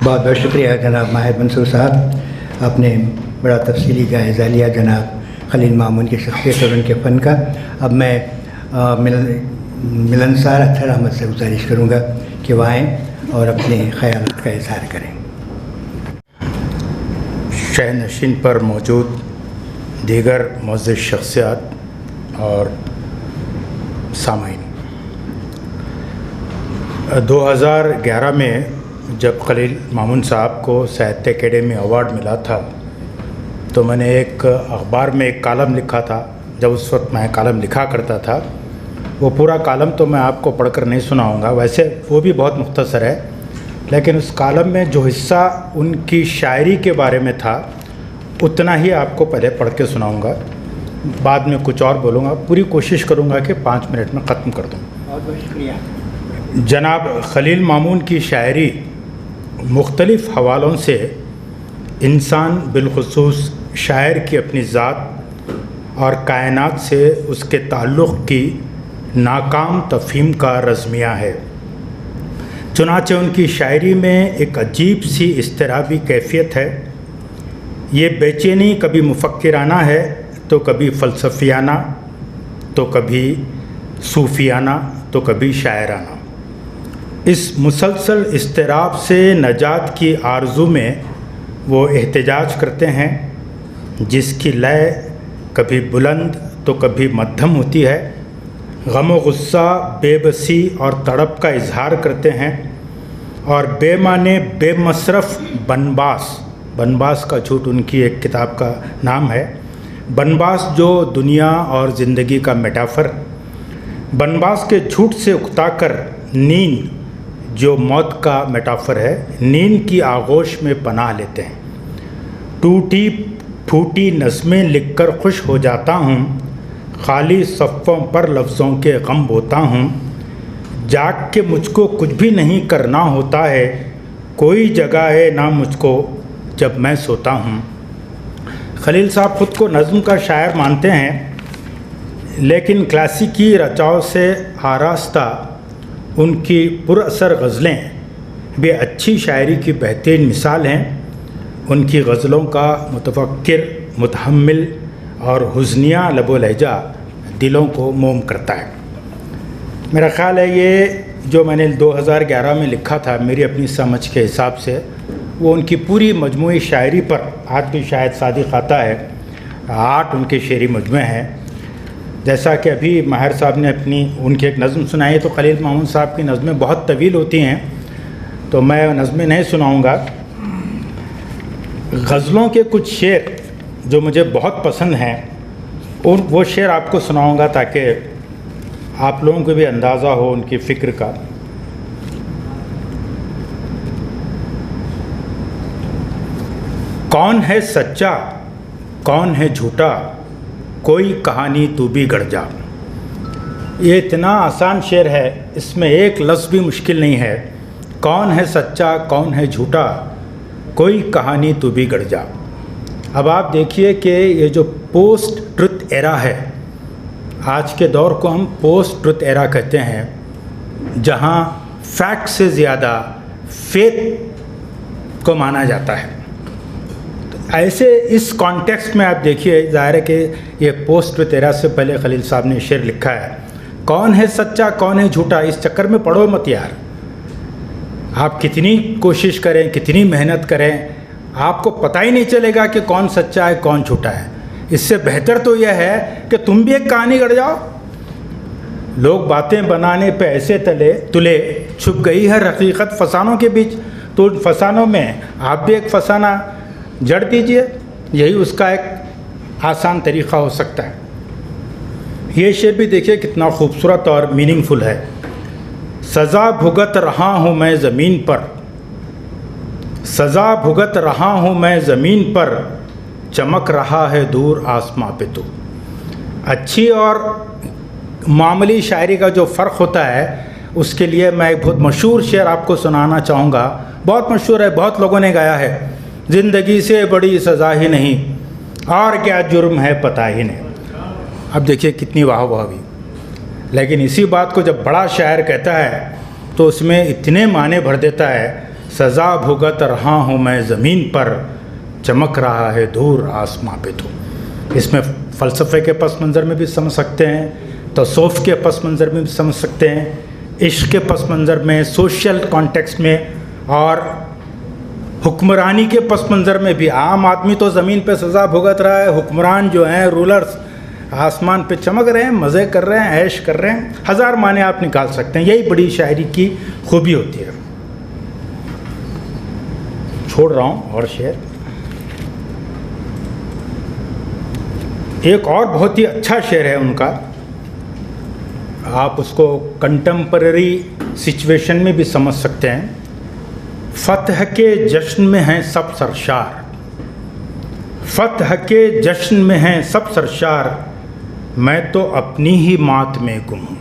बहुत बहुत शुक्रिया जनाब माहिर मंसूर साहब, आपने बड़ा तफसीली जायज़ा लिया जनाब खलील मामून की शख्सियत और उनके फ़न का। अब मैं मिलनसार अत्तर अहमद से गुजारिश करूँगा कि वह आएँ और अपने ख़यालात का इज़हार करें। शहनशीन पर मौजूद दीगर मुअज़्ज़ज़ शख्सियात और सामाईन, 2011 में जब खलील मामून साहब को साहित्य अकेडमी अवार्ड मिला था तो मैंने एक अखबार में एक कॉलम लिखा था। जब उस वक्त मैं कॉलम लिखा करता था, वो पूरा कॉलम तो मैं आपको पढ़कर नहीं सुनाऊंगा, वैसे वो भी बहुत मुख्तसर है, लेकिन उस कॉलम में जो हिस्सा उनकी शायरी के बारे में था उतना ही आपको पहले पढ़ के सुनाऊंगा, बाद में कुछ और बोलूँगा। पूरी कोशिश करूँगा कि 5 मिनट में ख़त्म कर दूँ। बहुत बहुत शुक्रिया। जनाब खलील मामून की शायरी मुख्तलिफ़ हवालों से इंसान बिलखुसूस शायर की अपनी ज़ात और कायनात से उसके ताल्लुक़ की नाकाम तफ़हीम का रज़मिया है। चुनांचे उनकी शायरी में एक अजीब सी इज़्तिराबी कैफ़ियत है। ये बेचैनी कभी मुफ़क्किराना है तो कभी फ़लसफ़ियाना, तो कभी सूफ़ियाना, तो कभी शायराना। इस मुसलसल इज़्तिराब से नजात की आरज़ू में वो एहतजाज करते हैं, जिसकी लय कभी बुलंद तो कभी मध्यम होती है। गम व गुस्सा, बेबसी और तड़प का इजहार करते हैं और बेमाने बेमसरफ़ बनबास का झूठ उनकी एक किताब का नाम है। बनबास जो दुनिया और ज़िंदगी का मेटाफर, बनबास के झूठ से उकताकर नींद जो मौत का मेटाफर है, नींद की आगोश में पनाह लेते हैं। टूटी फूटी नज़में लिखकर खुश हो जाता हूँ, खाली सफ़ों पर लफ्ज़ों के गम बोता हूँ। जाग के मुझको कुछ भी नहीं करना होता है, कोई जगह है ना मुझको जब मैं सोता हूँ। खलील साहब ख़ुद को नज़्म का शायर मानते हैं, लेकिन क्लासिकी रचाव से आरास्ता उनकी पुरअसर गज़लें भी अच्छी शायरी की बेहतरीन मिसाल हैं। उनकी गज़लों का मुतफ़क्किर, मुतहम्मिल और हुज़्निया लबो लहजा दिलों को मोम करता है। मेरा ख़्याल है ये जो मैंने 2011 में लिखा था, मेरी अपनी समझ के हिसाब से वो उनकी पूरी मजमूई शायरी पर, आज भी शायद सादिक़ आता है, 8 उनके शेरी मजमे हैं। जैसा कि अभी माहिर साहब ने उनकी एक नज़म सुनाई, तो खलील मामून साहब की नज़में बहुत तवील होती हैं, तो मैं नज़में नहीं सुनाऊंगा। गज़लों के कुछ शेर जो मुझे बहुत पसंद हैं, वो शेर आपको सुनाऊंगा ताकि आप लोगों को भी अंदाज़ा हो उनकी फ़िक्र का। कौन है सच्चा कौन है झूठा, कोई कहानी तू भी गढ़ जा। ये इतना आसान शेर है, इसमें एक लफ्ज़ भी मुश्किल नहीं है। कौन है सच्चा कौन है झूठा, कोई कहानी तू भी गढ़ जा। अब आप देखिए कि ये जो पोस्ट ट्रुथ एरा है, आज के दौर को हम पोस्ट ट्रुथ एरा कहते हैं, जहाँ फैक्ट से ज़्यादा फेथ को माना जाता है। ऐसे इस कॉन्टेक्स्ट में आप देखिए, ज़ाहिर है कि ये पोस्ट ट्रुथ एरा से पहले खलील साहब ने शेर लिखा है, कौन है सच्चा कौन है झूठा, इस चक्कर में पड़ो मत यार। आप कितनी कोशिश करें, कितनी मेहनत करें, आपको पता ही नहीं चलेगा कि कौन सच्चा है कौन झूठा है। इससे बेहतर तो यह है कि तुम भी एक कहानी गढ़ जाओ। लोग बातें बनाने पे ऐसे तुले छुप गई है हकीकत फसानों के बीच, तो उन फसानों में आप भी एक फसाना जड़ दीजिए, यही उसका एक आसान तरीक़ा हो सकता है। ये शेर भी देखिए कितना खूबसूरत और मीनिंगफुल है। सज़ा भुगत रहा हूँ मैं ज़मीन पर, सज़ा भुगत रहा हूँ मैं ज़मीन पर, चमक रहा है दूर आसमां पे तू। अच्छी और मामूली शायरी का जो फ़र्क होता है, उसके लिए मैं एक बहुत मशहूर शेर आपको सुनाना चाहूँगा। बहुत मशहूर है, बहुत लोगों ने गाया है। ज़िंदगी से बड़ी सज़ा ही नहीं, और क्या जुर्म है पता ही नहीं। अब देखिए कितनी वाह भी। लेकिन इसी बात को जब बड़ा शायर कहता है तो उसमें इतने माने भर देता है। सज़ा भुगत रहा हूँ मैं ज़मीन पर, चमक रहा है दूर आसमां पे तो। इसमें फ़लसफ़े के पस मंज़र में भी समझ सकते हैं, तसव्वुफ़ के पस मंज़र में भी समझ सकते हैं, इश्क़ के पस मंज़र में, सोशल कॉन्टेक्स्ट में, और हुक्मरानी के पस मंज़र में भी। आम आदमी तो ज़मीन पे सज़ा भुगत रहा है, हुक्मरान जो हैं, रूलर्स, आसमान पे चमक रहे हैं, मज़े कर रहे हैं, ऐश कर रहे हैं। हज़ार माने आप निकाल सकते हैं। यही बड़ी शायरी की खूबी होती है। छोड़ रहा हूँ और शेर। एक और बहुत ही अच्छा शेर है उनका, आप उसको कंटेम्पररी सिचुएशन में भी समझ सकते हैं। फ़तह के जश्न में हैं सब सरशार, फ़तह के जश्न में हैं सब सरशार, मैं तो अपनी ही मात में गुम हूँ।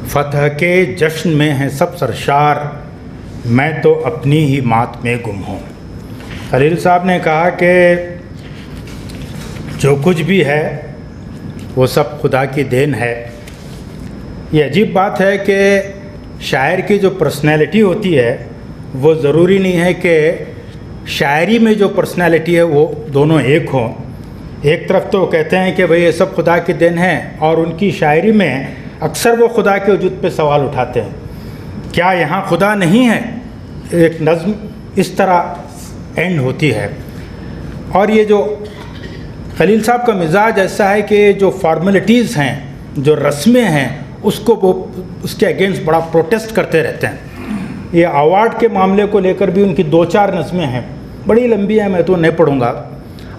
फ़तह के जश्न में हैं सब सरशार, मैं तो अपनी ही मात में गुम हूँ। खलील साहब ने कहा कि जो कुछ भी है वो सब खुदा की देन है। ये अजीब बात है कि शायर की जो पर्सनैलिटी होती है वो ज़रूरी नहीं है कि शायरी में जो पर्सनैलिटी है वो दोनों एक हों। एक तरफ तो कहते हैं कि भाई ये सब खुदा की देन है, और उनकी शायरी में अक्सर वो खुदा के वजूद पे सवाल उठाते हैं, क्या यहाँ खुदा नहीं है। एक नज़्म इस तरह एंड होती है। और ये जो खलील साहब का मिजाज ऐसा है कि जो फॉर्मेलिटीज़ हैं, जो रस्में हैं, उसको वो उसके अगेंस्ट बड़ा प्रोटेस्ट करते रहते हैं। ये अवार्ड के मामले को लेकर भी उनकी 2-4 नज़में हैं, बड़ी लंबी है, मैं तो नहीं पढ़ूँगा।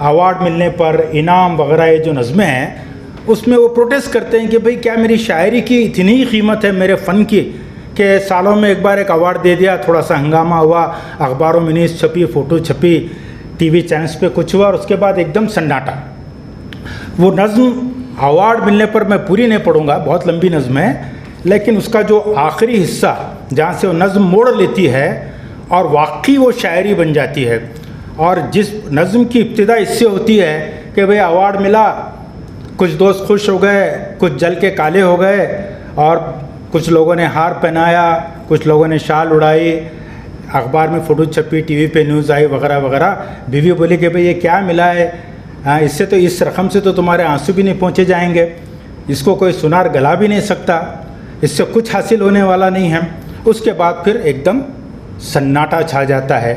अवार्ड मिलने पर इनाम वगैरह ये जो नज़में हैं उसमें वो प्रोटेस्ट करते हैं कि भाई क्या मेरी शायरी की इतनी ही कीमत है मेरे फ़न की कि सालों में एक बार एक अवार्ड दे दिया, थोड़ा सा हंगामा हुआ, अखबारों में न्यूज़ छपी, फ़ोटो छपी, टीवी चैनल्स पे कुछ हुआ, और उसके बाद एकदम सन्नाटा। वो नज़्म अवार्ड मिलने पर मैं पूरी नहीं पढ़ूँगा, बहुत लंबी नज़्म है, लेकिन उसका जो आखिरी हिस्सा जहाँ से वो नज़्म मोड़ लेती है और वाकई वो शायरी बन जाती है। और जिस नज़्म की इब्तिदा इससे होती है कि भाई अवार्ड मिला, कुछ दोस्त खुश हो गए, कुछ जल के काले हो गए, और कुछ लोगों ने हार पहनाया, कुछ लोगों ने शाल उड़ाई, अखबार में फ़ोटो छपी, टीवी पे न्यूज़ आई वगैरह वगैरह। बीवी बोली कि भाई ये क्या मिला है, हाँ इससे तो, इस रकम से तो तुम्हारे आंसू भी नहीं पहुँचे जाएंगे, इसको कोई सुनार गला भी नहीं सकता, इससे कुछ हासिल होने वाला नहीं है। उसके बाद फिर एकदम सन्नाटा छा जाता है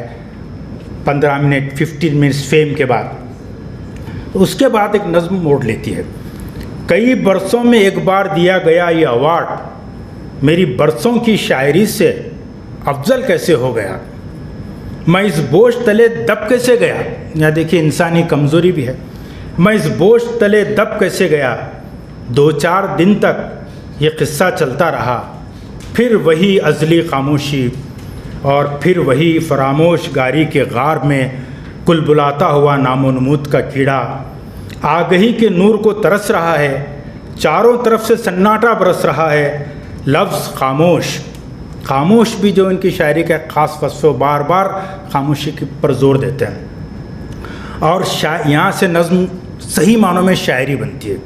15 मिनट 15 मिनट्स फेम के बाद। उसके बाद एक नज़्म मोड़ लेती है। कई बरसों में एक बार दिया गया ये अवार्ड, मेरी बरसों की शायरी से अफजल कैसे हो गया। मैं इस बोझ तले दब कैसे गया, यहाँ देखिए इंसानी कमज़ोरी भी है। मैं इस बोझ तले दब कैसे गया, 2-4 दिन तक ये किस्सा चलता रहा, फिर वही अज़ली खामोशी और फिर वही फरामोश गारी के गार में कुल बुलाता हुआ नामोनमूद का कीड़ा आगही के नूर को तरस रहा है, चारों तरफ से सन्नाटा बरस रहा है। लफ्ज़ खामोश, खामोश भी जो इनकी शायरी का ख़ास वस्फ़, बार बार खामोशी पर ज़ोर देते हैं। और यहाँ से नज़्म सही मानों में शायरी बनती है।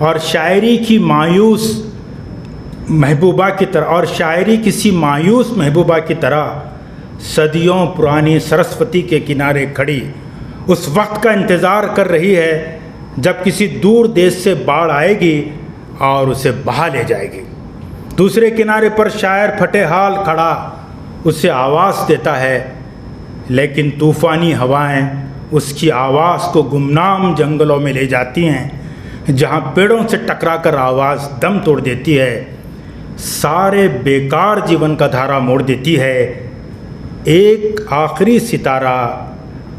और शायरी की मायूस महबूबा की तरह, और शायरी किसी मायूस महबूबा की तरह सदियों पुरानी सरस्वती के किनारे खड़ी उस वक्त का इंतज़ार कर रही है जब किसी दूर देश से बाढ़ आएगी और उसे बहा ले जाएगी। दूसरे किनारे पर शायर फटे हाल खड़ा उसे आवाज़ देता है, लेकिन तूफ़ानी हवाएं उसकी आवाज़ को गुमनाम जंगलों में ले जाती हैं जहां पेड़ों से टकराकर आवाज़ दम तोड़ देती है, सारे बेकार जीवन का धारा मोड़ देती है। एक आखिरी सितारा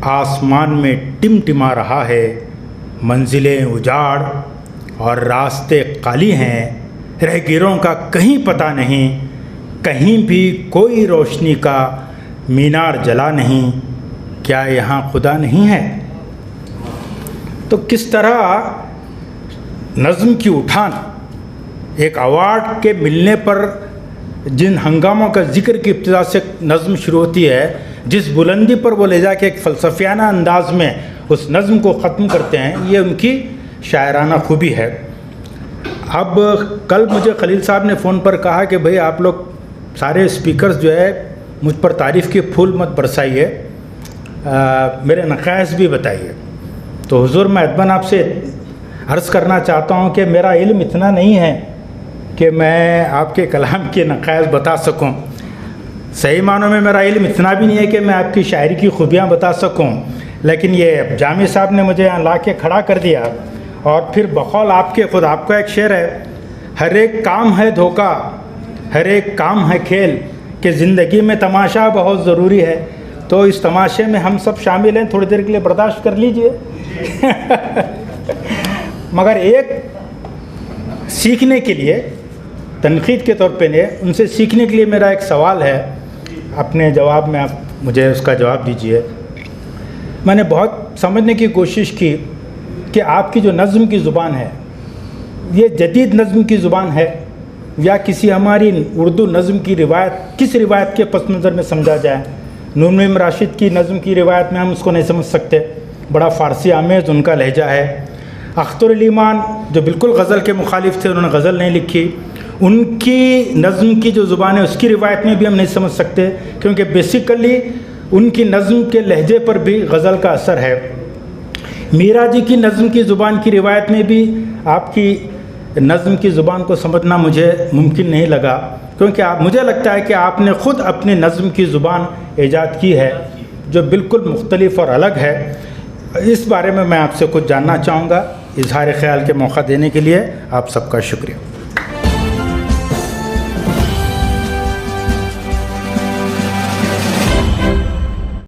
आसमान में टिमटिमा रहा है, मंजिलें उजाड़ और रास्ते खाली हैं, रहगीरों का कहीं पता नहीं, कहीं भी कोई रोशनी का मीनार जला नहीं, क्या यहाँ खुदा नहीं है। तो किस तरह नज़्म की उठान, एक अवार्ड के मिलने पर जिन हंगामों का जिक्र की इब्तिदा से नज़्म शुरू होती है, जिस बुलंदी पर वो ले जाके एक फ़लसफ़ियाना अंदाज में उस नज़्म को ख़त्म करते हैं, ये उनकी शायराना खूबी है। अब कल मुझे खलील साहब ने फ़ोन पर कहा कि भाई आप लोग सारे स्पीकर्स जो है मुझ पर तारीफ़ के फूल मत बरसाइए, मेरे नक़ाइस भी बताइए। तो हुज़ूर मैं अदबन आपसे अर्ज़ करना चाहता हूँ कि मेरा इल्म इतना नहीं है कि मैं आपके कलाम के नक़ाइस बता सकूँ। सही मानों में मेरा इल्म इतना भी नहीं है कि मैं आपकी शायरी की खूबियाँ बता सकूँ। लेकिन ये जामी साहब ने मुझे यहाँ ला के खड़ा कर दिया और फिर बकौल आपके खुद आपका एक शेर है, हर एक काम है धोखा, हर एक काम है खेल, कि ज़िंदगी में तमाशा बहुत ज़रूरी है। तो इस तमाशे में हम सब शामिल हैं, थोड़ी देर के लिए बर्दाश्त कर लीजिए। मगर एक सीखने के लिए, तनकीद के तौर पे ने उनसे सीखने के लिए मेरा एक सवाल है, अपने जवाब में आप मुझे उसका जवाब दीजिए। मैंने बहुत समझने की कोशिश की कि आपकी जो नज़्म की ज़ुबान है ये जदीद नज़्म की ज़ुबान है या किसी हमारी उर्दू नज़्म की रिवायत, किस रिवायत के पस मंज़र में समझा जाए। नून मीम राशिद की नज़्म की रिवायत में हम उसको नहीं समझ सकते, बड़ा फ़ारसी आमेज़ उनका लहजा है। अख्तर अली मान जो बिल्कुल गज़ल के मुखालिफ थे, उन्होंने गज़ल नहीं लिखी, उनकी नज़्म की जो ज़ुबान है उसकी रिवायत में भी हम नहीं समझ सकते, क्योंकि बेसिकली उनकी नज़्म के लहजे पर भी गज़ल का असर है। मीरा जी की नज़्म की ज़ुबान की रिवायत में भी आपकी नज़्म की ज़ुबान को समझना मुझे मुमकिन नहीं लगा, क्योंकि मुझे लगता है कि आपने ख़ुद अपनी नज़्म की ज़ुबान ईजाद की है जो बिल्कुल मुख्तलिफ और अलग है। इस बारे में मैं आपसे कुछ जानना चाहूँगा। इजहार ख्याल के मौका देने के लिए आप सबका शुक्रिया।